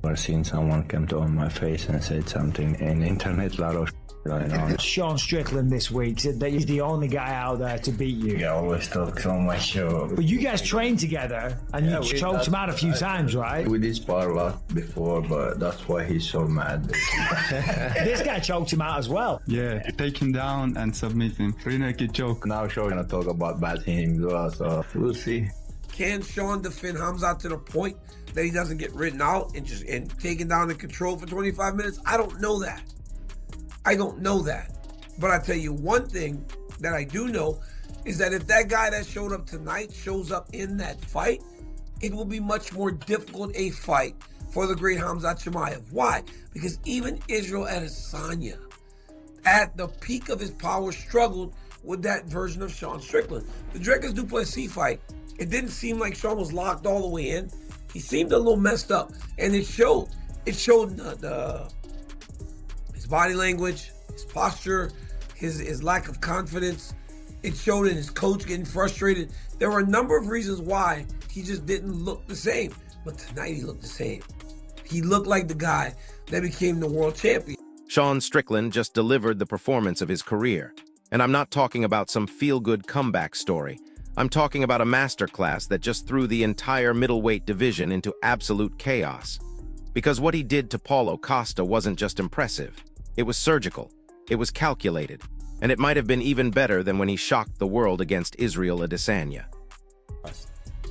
I've seen someone come to on my face and said something in internet, a lot of going on. Sean Strickland this week said that he's the only guy out there to beat you. He always talks on my show. But you guys trained together and you choked him out a few times, right? We did spar a lot before, but that's why he's so mad. This guy choked him out as well. Yeah, take him down and submit him. Rear naked choke. Now Sean gonna talk about bad teams as well, so we'll see. Can Sean defend KHAMZAT to the point that he doesn't get written out and taken down and controlled for 25 minutes? I don't know that. I don't know that. But I tell you one thing that I do know is that if that guy that showed up tonight shows up in that fight, it will be much more difficult a fight for the great KHAMZAT Chimaev. Why? Because even Israel Adesanya, at the peak of his power, struggled with that version of Sean Strickland. The Dricus Du Plessis fight, it didn't seem like Sean was locked all the way in. He seemed a little messed up, and it showed. It showed his body language, his posture, his lack of confidence. It showed in his coach getting frustrated. There were a number of reasons why he just didn't look the same. But tonight he looked the same. He looked like the guy that became the world champion. Sean Strickland just delivered the performance of his career. And I'm not talking about some feel-good comeback story. I'm talking about a masterclass that just threw the entire middleweight division into absolute chaos. Because what he did to Paulo Costa wasn't just impressive. It was surgical. It was calculated. And it might have been even better than when he shocked the world against Israel Adesanya.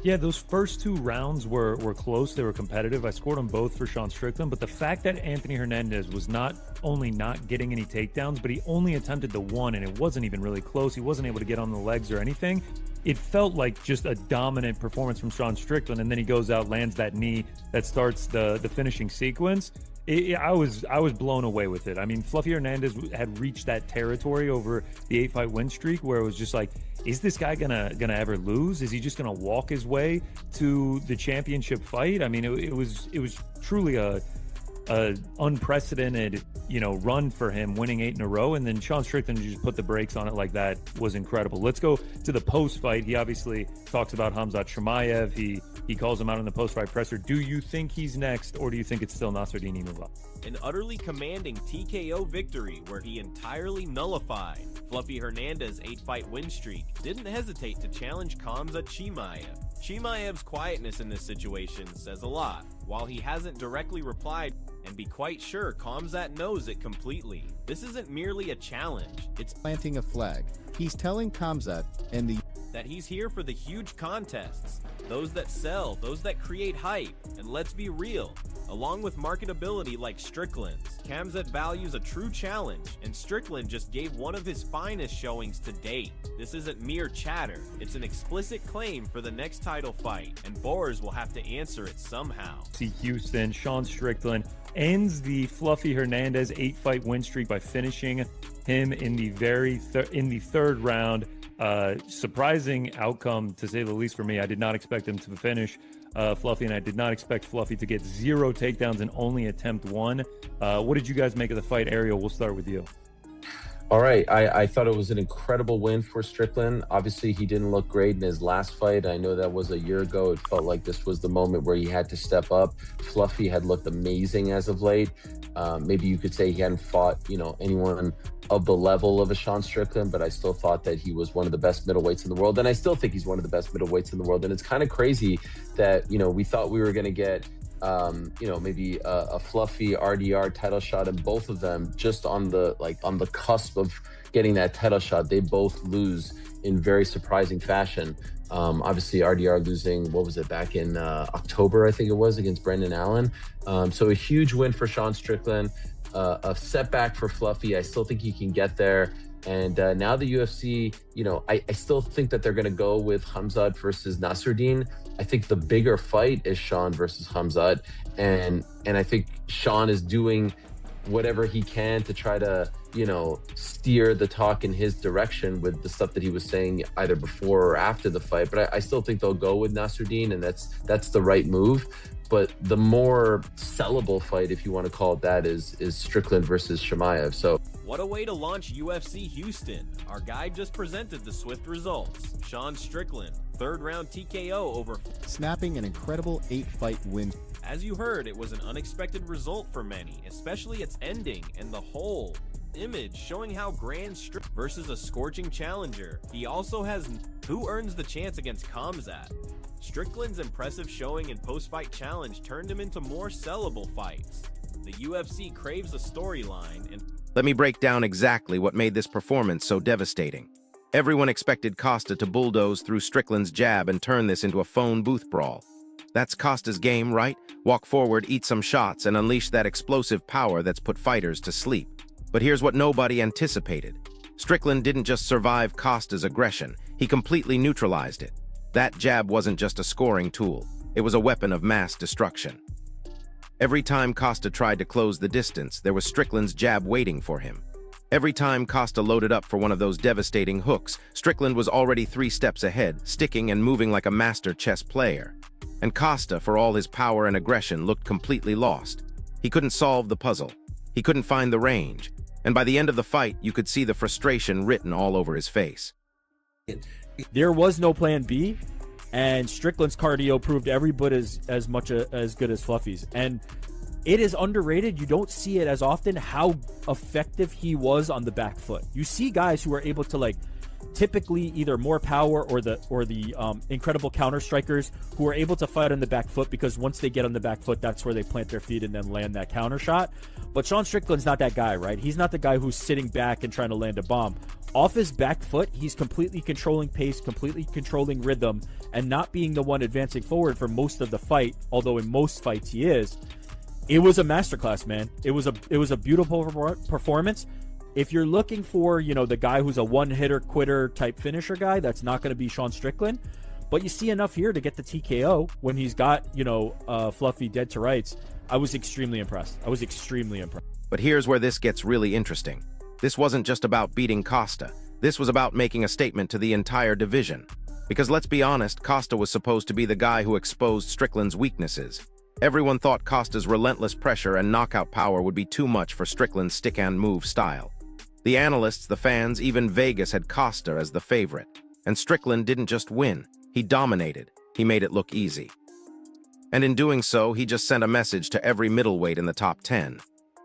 Yeah, those first two rounds were close. They were competitive. I scored them both for Sean Strickland. But the fact that Anthony Hernandez was not only not getting any takedowns, but he only attempted the one, and it wasn't even really close. He wasn't able to get on the legs or anything. It felt like just a dominant performance from Sean Strickland, and then he goes out, lands that knee that starts the finishing sequence. I was blown away with it. I mean, Fluffy Hernandez had reached that territory over the 8-fight win streak where it was just like, is this guy gonna ever lose? Is he just gonna walk his way to the championship fight? I mean, it was truly a unprecedented, run for him, winning 8 in a row, and then Sean Strickland just put the brakes on it like that was incredible. Let's go to the post-fight. He obviously talks about KHAMZAT Chimaev. He calls him out in the post-fight presser. Do you think he's next, or do you think it's still Nasruddin Imavov? An utterly commanding TKO victory where he entirely nullified Fluffy Hernandez's 8-fight win streak. Didn't hesitate to challenge KHAMZAT Chimaev. Chimaev's quietness in this situation says a lot. While he hasn't directly replied, and be quite sure KHAMZAT knows it completely. This isn't merely a challenge, it's planting a flag. He's telling KHAMZAT and that he's here for the huge contests, those that sell, those that create hype, and let's be real, along with marketability like Strickland's. KHAMZAT values a true challenge, and Strickland just gave one of his finest showings to date. This isn't mere chatter, it's an explicit claim for the next title fight, and Boers will have to answer it somehow. See Houston, Sean Strickland ends the Fluffy Hernandez 8-fight win streak by finishing him in the third round. Surprising outcome, to say the least, for me. I did not expect him to finish Fluffy, and I did not expect Fluffy to get 0 takedowns and only attempt 1. What did you guys make of the fight? Ariel, we'll start with you. All right, I thought it was an incredible win for Strickland. Obviously, he didn't look great in his last fight. I know that was a year ago. It felt like this was the moment where he had to step up. Fluffy had looked amazing as of late. Maybe you could say he hadn't fought, anyone of the level of a Sean Strickland, but I still thought that he was one of the best middleweights in the world. And I still think he's one of the best middleweights in the world. And it's kind of crazy that, we thought we were going to get maybe a Fluffy RDR title shot, and both of them just on the cusp of getting that title shot, they both lose in very surprising fashion. Obviously RDR losing, what was it, back in October, I think it was, against Brendan Allen. So a huge win for Sean Strickland, a setback for Fluffy. I still think he can get there. And now the UFC, I still think that they're going to go with KHAMZAT versus Nasruddin. I think the bigger fight is Sean versus KHAMZAT. And I think Sean is doing whatever he can to try to, steer the talk in his direction with the stuff that he was saying either before or after the fight. But I still think they'll go with Nasruddin, and that's the right move. But the more sellable fight, if you want to call it that, is Strickland versus Chimaev. So what a way to launch UFC Houston. Our guide just presented the swift results. Sean Strickland, 3rd round TKO over, snapping an incredible 8-fight win. As you heard, it was an unexpected result for many, especially its ending and the whole image showing how Grand Strickland versus a scorching challenger. He also has who earns the chance against KHAMZAT. Strickland's impressive showing and post-fight challenge turned him into more sellable fights. The UFC craves a storyline, and Let me break down exactly what made this performance so devastating. Everyone expected Costa to bulldoze through Strickland's jab and turn this into a phone booth brawl. That's Costa's game, right? Walk forward, eat some shots, and unleash that explosive power that's put fighters to sleep. But here's what nobody anticipated. Strickland didn't just survive Costa's aggression, he completely neutralized it. That jab wasn't just a scoring tool, it was a weapon of mass destruction. Every time Costa tried to close the distance, there was Strickland's jab waiting for him. Every time Costa loaded up for one of those devastating hooks, Strickland was already 3 steps ahead, sticking and moving like a master chess player. And Costa, for all his power and aggression, looked completely lost. He couldn't solve the puzzle. He couldn't find the range. And by the end of the fight, you could see the frustration written all over his face. There was no plan B, and Strickland's cardio proved every bit as much as good as Fluffy's. And it is underrated. You don't see it as often how effective he was on the back foot. You see guys who are able to, like, typically either more power or the incredible counter strikers who are able to fight on the back foot, because once they get on the back foot, that's where they plant their feet and then land that counter shot. But Sean Strickland's not that guy, right? He's not the guy who's sitting back and trying to land a bomb. Off his back foot, he's completely controlling pace, completely controlling rhythm, and not being the one advancing forward for most of the fight, although in most fights he is. It was a masterclass, man. It was a beautiful performance. If you're looking for, the guy who's a one-hitter quitter type finisher guy, that's not going to be Sean Strickland. But you see enough here to get the TKO when he's got, Fluffy dead to rights. I was extremely impressed. But here's where this gets really interesting. This wasn't just about beating Costa. This was about making a statement to the entire division. Because let's be honest, Costa was supposed to be the guy who exposed Strickland's weaknesses. Everyone thought Costa's relentless pressure and knockout power would be too much for Strickland's stick-and-move style. The analysts, the fans, even Vegas had Costa as the favorite. And Strickland didn't just win, he dominated. He made it look easy. And in doing so, he just sent a message to every middleweight in the top 10.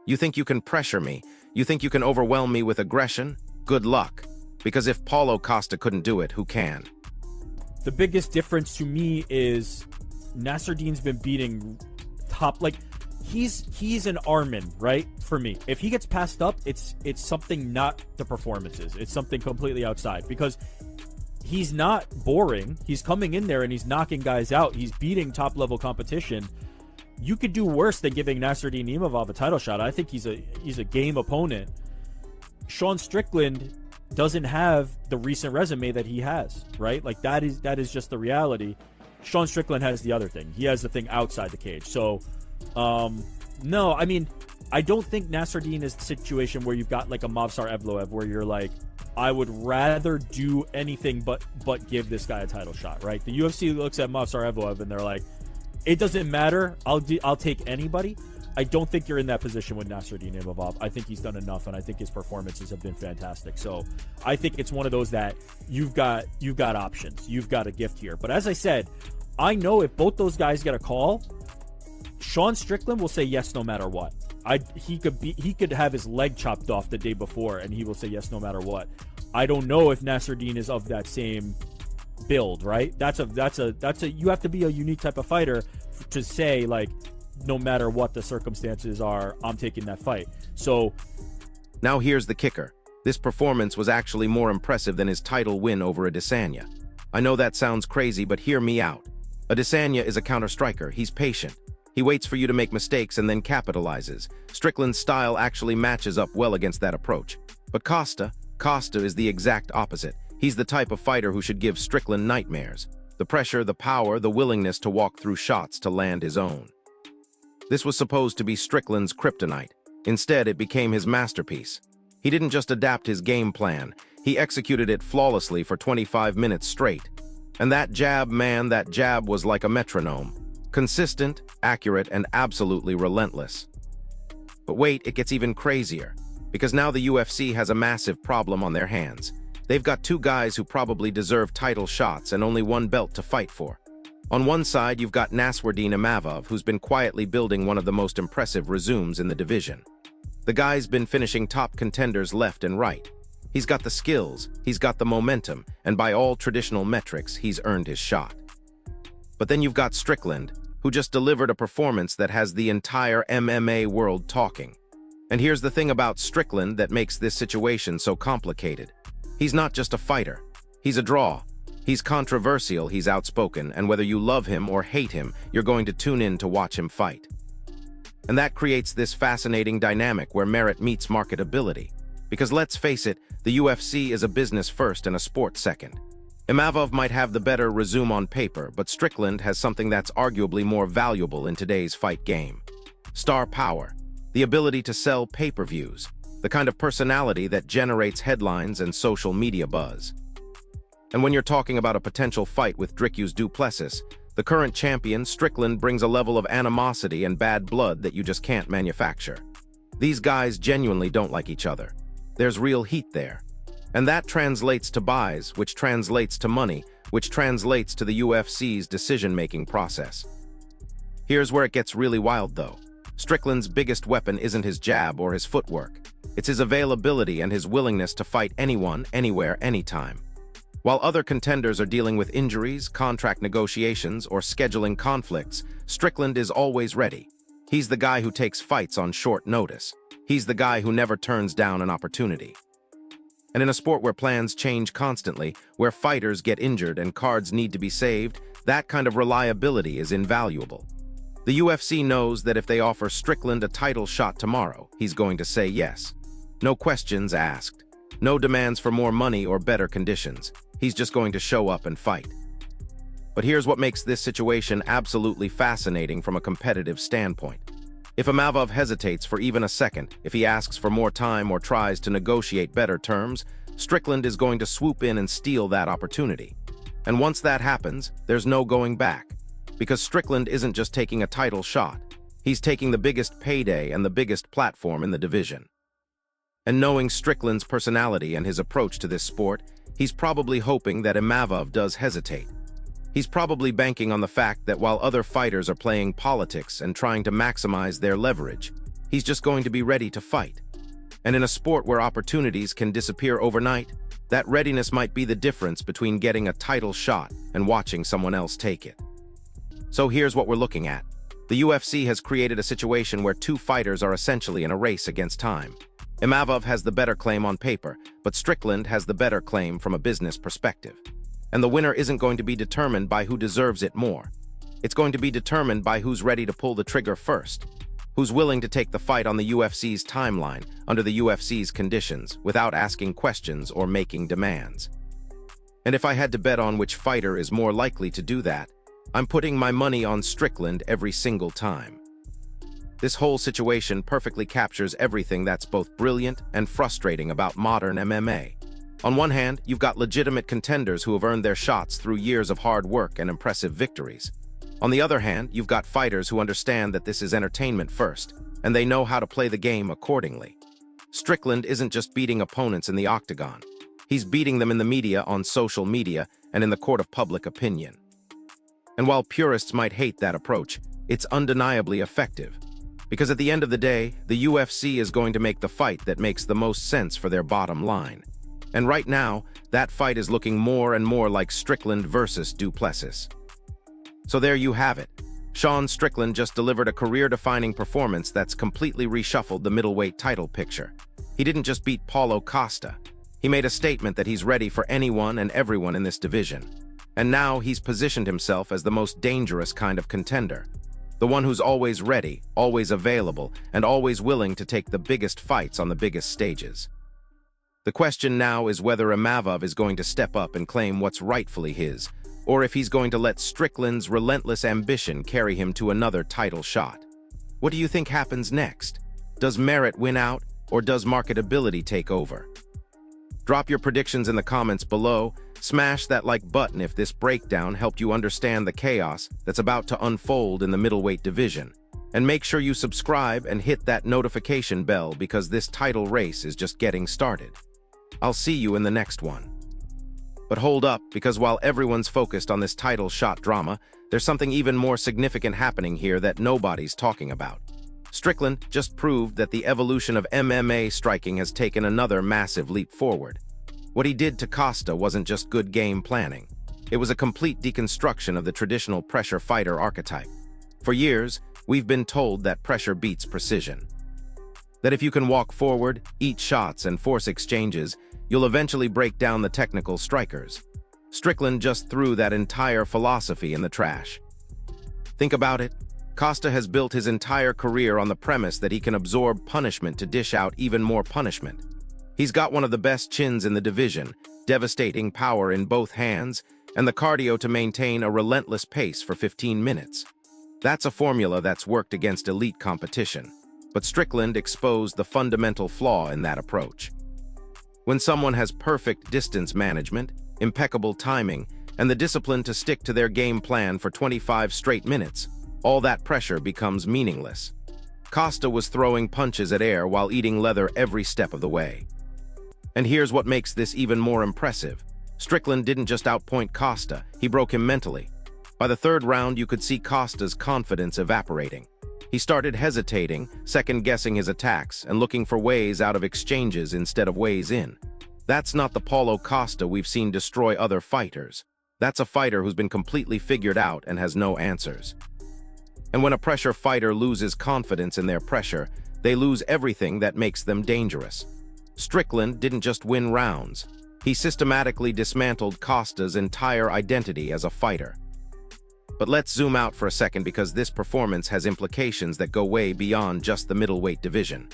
You think you can pressure me? You think you can overwhelm me with aggression? Good luck. Because if Paulo Costa couldn't do it, who can? The biggest difference to me is Nasruddin's been beating top, like, he's an Armin, right? For me, if he gets passed up, it's something, not the performances. It's something completely outside, because he's not boring. He's coming in there and he's knocking guys out. He's beating top level competition. You could do worse than giving Nasruddin Imavov a title shot. I think he's a game opponent. Sean Strickland doesn't have the recent resume that he has, right? Like, that is just the reality. Sean Strickland has the other thing. He has the thing outside the cage. So, no, I mean, I don't think Nasruddin is the situation where you've got like a Movsar Evloev where you're like, I would rather do anything but give this guy a title shot, right? The UFC looks at Movsar Evloev and they're like, it doesn't matter. I'll take anybody. I don't think you're in that position with Nasruddin Imavov. I think he's done enough, and I think his performances have been fantastic. So I think it's one of those that you've got options. You've got a gift here. But as I said, I know if both those guys get a call, Sean Strickland will say yes no matter what. He could have his leg chopped off the day before, and he will say yes no matter what. I don't know if Nasruddin is of that same build, right? That's a you have to be a unique type of fighter to say, like, no matter what the circumstances are, I'm taking that fight. So now here's the kicker. This performance was actually more impressive than his title win over Adesanya. I know that sounds crazy, but hear me out. Adesanya is a counter-striker. He's patient. He waits for you to make mistakes and then capitalizes. Strickland's style actually matches up well against that approach. But Costa is the exact opposite. He's the type of fighter who should give Strickland nightmares. The pressure, the power, the willingness to walk through shots to land his own. This was supposed to be Strickland's kryptonite. Instead, it became his masterpiece. He didn't just adapt his game plan, he executed it flawlessly for 25 minutes straight. And that jab, man, that jab was like a metronome. Consistent, accurate, and absolutely relentless. But wait, it gets even crazier. Because now the UFC has a massive problem on their hands. They've got 2 guys who probably deserve title shots and only 1 belt to fight for. On one side, you've got Nasruddin Imavov, who's been quietly building one of the most impressive resumes in the division. The guy's been finishing top contenders left and right. He's got the skills, he's got the momentum, and by all traditional metrics, he's earned his shot. But then you've got Strickland, who just delivered a performance that has the entire MMA world talking. And here's the thing about Strickland that makes this situation so complicated. He's not just a fighter. He's a draw. He's controversial, he's outspoken, and whether you love him or hate him, you're going to tune in to watch him fight. And that creates this fascinating dynamic where merit meets marketability. Because let's face it, the UFC is a business first and a sport second. Imavov might have the better resume on paper, but Strickland has something that's arguably more valuable in today's fight game. Star power, the ability to sell pay-per-views, the kind of personality that generates headlines and social media buzz. And when you're talking about a potential fight with Dricus du Plessis, the current champion, Strickland, brings a level of animosity and bad blood that you just can't manufacture. These guys genuinely don't like each other. There's real heat there. And that translates to buys, which translates to money, which translates to the UFC's decision-making process. Here's where it gets really wild, though. Strickland's biggest weapon isn't his jab or his footwork. It's his availability and his willingness to fight anyone, anywhere, anytime. While other contenders are dealing with injuries, contract negotiations, or scheduling conflicts, Strickland is always ready. He's the guy who takes fights on short notice. He's the guy who never turns down an opportunity. And in a sport where plans change constantly, where fighters get injured and cards need to be saved, that kind of reliability is invaluable. The UFC knows that if they offer Strickland a title shot tomorrow, he's going to say yes. No questions asked. No demands for more money or better conditions. He's just going to show up and fight. But here's what makes this situation absolutely fascinating from a competitive standpoint. If Imavov hesitates for even a second, if he asks for more time or tries to negotiate better terms, Strickland is going to swoop in and steal that opportunity. And once that happens, there's no going back. Because Strickland isn't just taking a title shot. He's taking the biggest payday and the biggest platform in the division. And knowing Strickland's personality and his approach to this sport, he's probably hoping that Imavov does hesitate. He's probably banking on the fact that while other fighters are playing politics and trying to maximize their leverage, he's just going to be ready to fight. And in a sport where opportunities can disappear overnight, that readiness might be the difference between getting a title shot and watching someone else take it. So here's what we're looking at. The UFC has created a situation where two fighters are essentially in a race against time. Imavov has the better claim on paper, but Strickland has the better claim from a business perspective. And the winner isn't going to be determined by who deserves it more. It's going to be determined by who's ready to pull the trigger first, who's willing to take the fight on the UFC's timeline, under the UFC's conditions, without asking questions or making demands. And if I had to bet on which fighter is more likely to do that, I'm putting my money on Strickland every single time. This whole situation perfectly captures everything that's both brilliant and frustrating about modern MMA. On one hand, you've got legitimate contenders who have earned their shots through years of hard work and impressive victories. On the other hand, you've got fighters who understand that this is entertainment first, and they know how to play the game accordingly. Strickland isn't just beating opponents in the octagon. He's beating them in the media, on social media, and in the court of public opinion. And while purists might hate that approach, it's undeniably effective. Because at the end of the day, the UFC is going to make the fight that makes the most sense for their bottom line. And right now, that fight is looking more and more like Strickland versus du Plessis. So there you have it. Sean Strickland just delivered a career-defining performance that's completely reshuffled the middleweight title picture. He didn't just beat Paulo Costa. He made a statement that he's ready for anyone and everyone in this division. And now he's positioned himself as the most dangerous kind of contender. The one who's always ready, always available, and always willing to take the biggest fights on the biggest stages. The question now is whether Imavov is going to step up and claim what's rightfully his, or if he's going to let Strickland's relentless ambition carry him to another title shot. What do you think happens next? Does merit win out, or does marketability take over? Drop your predictions in the comments below. Smash that like button if this breakdown helped you understand the chaos that's about to unfold in the middleweight division. And make sure you subscribe and hit that notification bell because this title race is just getting started. I'll see you in the next one. But hold up, because while everyone's focused on this title shot drama, there's something even more significant happening here that nobody's talking about. Strickland just proved that the evolution of MMA striking has taken another massive leap forward. What he did to Costa wasn't just good game planning. It was a complete deconstruction of the traditional pressure fighter archetype. For years, we've been told that pressure beats precision. That if you can walk forward, eat shots, and force exchanges, you'll eventually break down the technical strikers. Strickland just threw that entire philosophy in the trash. Think about it. Costa has built his entire career on the premise that he can absorb punishment to dish out even more punishment. He's got one of the best chins in the division, devastating power in both hands, and the cardio to maintain a relentless pace for 15 minutes. That's a formula that's worked against elite competition, but Strickland exposed the fundamental flaw in that approach. When someone has perfect distance management, impeccable timing, and the discipline to stick to their game plan for 25 straight minutes, all that pressure becomes meaningless. Costa was throwing punches at air while eating leather every step of the way. And here's what makes this even more impressive. Strickland didn't just outpoint Costa, he broke him mentally. By the third round, you could see Costa's confidence evaporating. He started hesitating, second-guessing his attacks, and looking for ways out of exchanges instead of ways in. That's not the Paulo Costa we've seen destroy other fighters. That's a fighter who's been completely figured out and has no answers. And when a pressure fighter loses confidence in their pressure, they lose everything that makes them dangerous. Strickland didn't just win rounds. He systematically dismantled Costa's entire identity as a fighter. But let's zoom out for a second because this performance has implications that go way beyond just the middleweight division.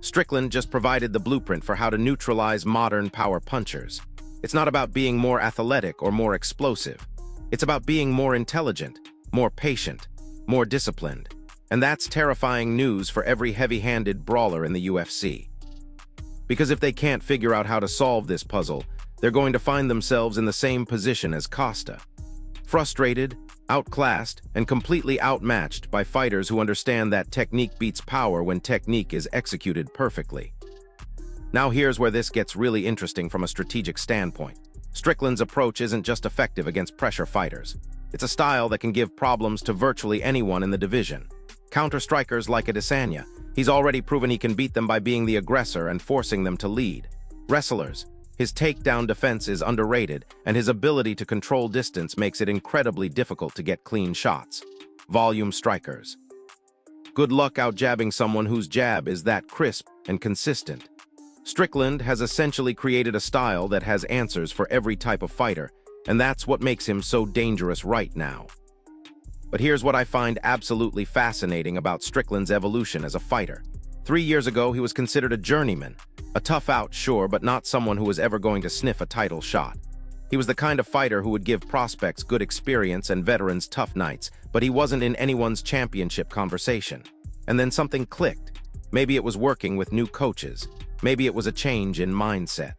Strickland just provided the blueprint for how to neutralize modern power punchers. It's not about being more athletic or more explosive. It's about being more intelligent, more patient, more disciplined. And that's terrifying news for every heavy-handed brawler in the UFC. Because if they can't figure out how to solve this puzzle, they're going to find themselves in the same position as Costa. Frustrated, outclassed, and completely outmatched by fighters who understand that technique beats power when technique is executed perfectly. Now here's where this gets really interesting from a strategic standpoint. Strickland's approach isn't just effective against pressure fighters. It's a style that can give problems to virtually anyone in the division. Counter-strikers like Adesanya, he's already proven he can beat them by being the aggressor and forcing them to lead. Wrestlers, his takedown defense is underrated, and his ability to control distance makes it incredibly difficult to get clean shots. Volume strikers. Good luck out-jabbing someone whose jab is that crisp and consistent. Strickland has essentially created a style that has answers for every type of fighter, and that's what makes him so dangerous right now. But here's what I find absolutely fascinating about Strickland's evolution as a fighter. 3 years ago, he was considered a journeyman. A tough out, sure, but not someone who was ever going to sniff a title shot. He was the kind of fighter who would give prospects good experience and veterans tough nights, but he wasn't in anyone's championship conversation. And then something clicked. Maybe it was working with new coaches. Maybe it was a change in mindset.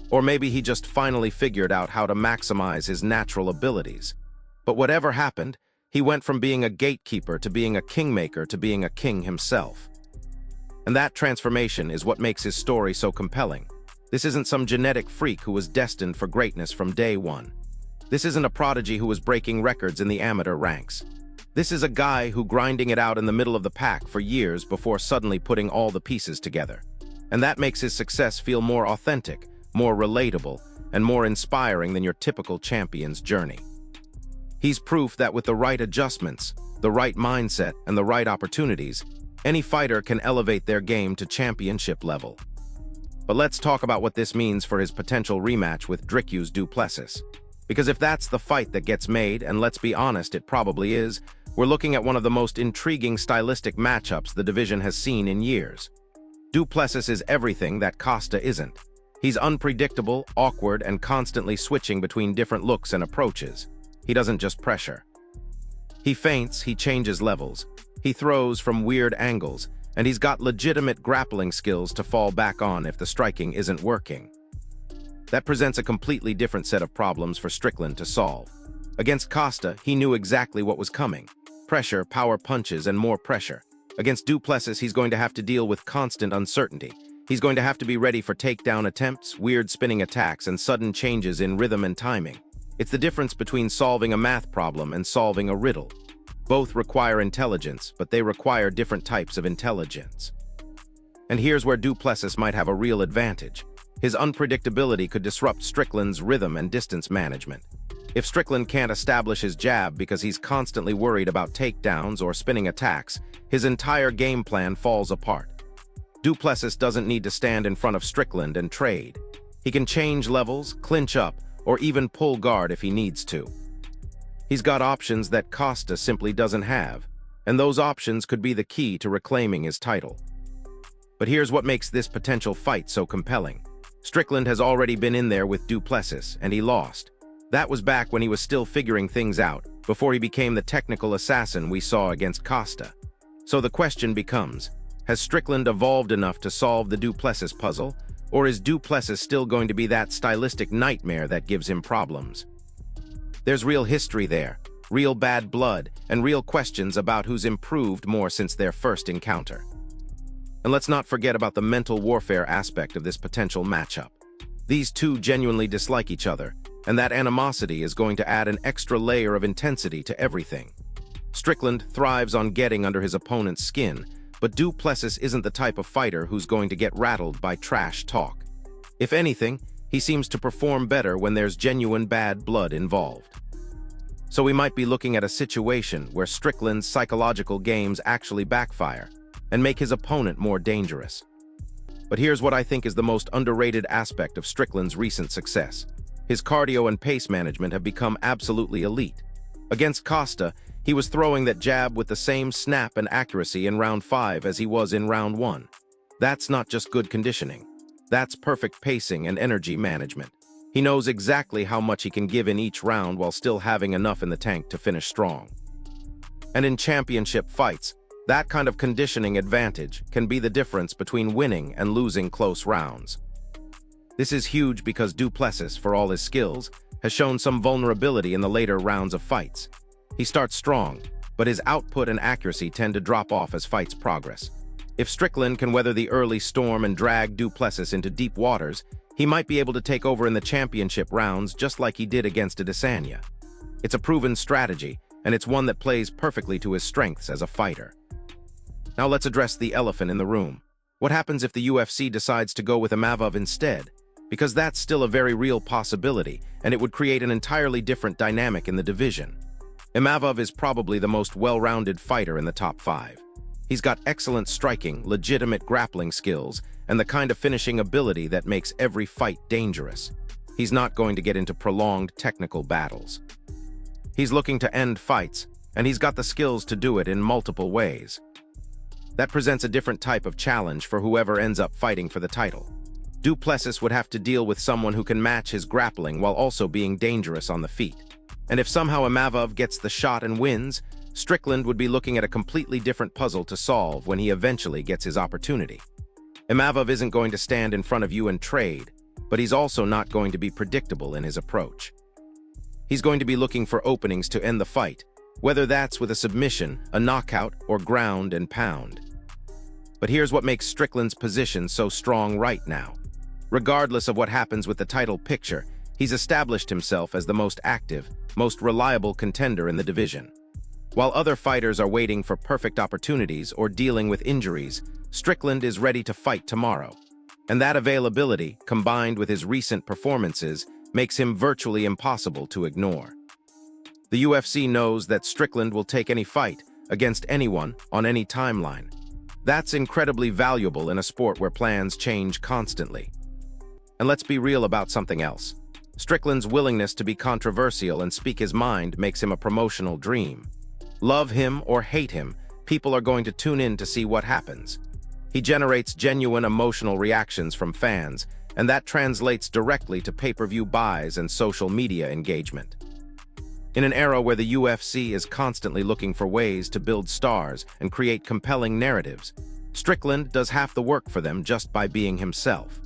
Or maybe he just finally figured out how to maximize his natural abilities. But whatever happened, he went from being a gatekeeper to being a kingmaker to being a king himself. And that transformation is what makes his story so compelling. This isn't some genetic freak who was destined for greatness from day one. This isn't a prodigy who was breaking records in the amateur ranks. This is a guy who grinding it out in the middle of the pack for years before suddenly putting all the pieces together. And that makes his success feel more authentic, more relatable, and more inspiring than your typical champion's journey. He's proof that with the right adjustments, the right mindset, and the right opportunities, any fighter can elevate their game to championship level. But let's talk about what this means for his potential rematch with Dricus du Plessis. Because if that's the fight that gets made, and let's be honest, it probably is, we're looking at one of the most intriguing stylistic matchups the division has seen in years. Du Plessis is everything that Costa isn't. He's unpredictable, awkward, and constantly switching between different looks and approaches. He doesn't just pressure. He feints, he changes levels. He throws from weird angles, and he's got legitimate grappling skills to fall back on if the striking isn't working. That presents a completely different set of problems for Strickland to solve. Against Costa, he knew exactly what was coming. Pressure, power punches, and more pressure. Against du Plessis, he's going to have to deal with constant uncertainty. He's going to have to be ready for takedown attempts, weird spinning attacks, and sudden changes in rhythm and timing. It's the difference between solving a math problem and solving a riddle. Both require intelligence, but they require different types of intelligence. And here's where Du Plessis might have a real advantage. His unpredictability could disrupt Strickland's rhythm and distance management. If Strickland can't establish his jab because he's constantly worried about takedowns or spinning attacks, his entire game plan falls apart. Du Plessis doesn't need to stand in front of Strickland and trade. He can change levels, clinch up, or even pull guard if he needs to. He's got options that Costa simply doesn't have, and those options could be the key to reclaiming his title. But here's what makes this potential fight so compelling. Strickland has already been in there with Du Plessis, and he lost. That was back when he was still figuring things out, before he became the technical assassin we saw against Costa. So the question becomes, has Strickland evolved enough to solve the Du Plessis puzzle, or is Du Plessis still going to be that stylistic nightmare that gives him problems? There's real history there, real bad blood, and real questions about who's improved more since their first encounter. And let's not forget about the mental warfare aspect of this potential matchup. These two genuinely dislike each other, and that animosity is going to add an extra layer of intensity to everything. Strickland thrives on getting under his opponent's skin, but Du Plessis isn't the type of fighter who's going to get rattled by trash talk. If anything, he seems to perform better when there's genuine bad blood involved. So we might be looking at a situation where Strickland's psychological games actually backfire and make his opponent more dangerous. But here's what I think is the most underrated aspect of Strickland's recent success. His cardio and pace management have become absolutely elite. Against Costa, he was throwing that jab with the same snap and accuracy in round 5 as he was in round 1. That's not just good conditioning. That's perfect pacing and energy management. He knows exactly how much he can give in each round while still having enough in the tank to finish strong. And in championship fights, that kind of conditioning advantage can be the difference between winning and losing close rounds. This is huge because Du Plessis, for all his skills, has shown some vulnerability in the later rounds of fights. He starts strong, but his output and accuracy tend to drop off as fights progress. If Strickland can weather the early storm and drag Du Plessis into deep waters, he might be able to take over in the championship rounds just like he did against Adesanya. It's a proven strategy, and it's one that plays perfectly to his strengths as a fighter. Now let's address the elephant in the room. What happens if the UFC decides to go with Chimaev instead? Because that's still a very real possibility, and it would create an entirely different dynamic in the division. Chimaev is probably the most well-rounded fighter in the top 5. He's got excellent striking, legitimate grappling skills, and the kind of finishing ability that makes every fight dangerous. He's not going to get into prolonged technical battles. He's looking to end fights, and he's got the skills to do it in multiple ways. That presents a different type of challenge for whoever ends up fighting for the title. Du Plessis would have to deal with someone who can match his grappling while also being dangerous on the feet. And if somehow Chimaev gets the shot and wins, Strickland would be looking at a completely different puzzle to solve when he eventually gets his opportunity. Chimaev isn't going to stand in front of you and trade, but he's also not going to be predictable in his approach. He's going to be looking for openings to end the fight, whether that's with a submission, a knockout, or ground and pound. But here's what makes Strickland's position so strong right now. Regardless of what happens with the title picture, he's established himself as the most active, most reliable contender in the division. While other fighters are waiting for perfect opportunities or dealing with injuries, Strickland is ready to fight tomorrow. And that availability, combined with his recent performances, makes him virtually impossible to ignore. The UFC knows that Strickland will take any fight against anyone on any timeline. That's incredibly valuable in a sport where plans change constantly. And let's be real about something else. Strickland's willingness to be controversial and speak his mind makes him a promotional dream. Love him or hate him, people are going to tune in to see what happens. He generates genuine emotional reactions from fans, and that translates directly to pay-per-view buys and social media engagement. In an era where the UFC is constantly looking for ways to build stars and create compelling narratives, Strickland does half the work for them just by being himself.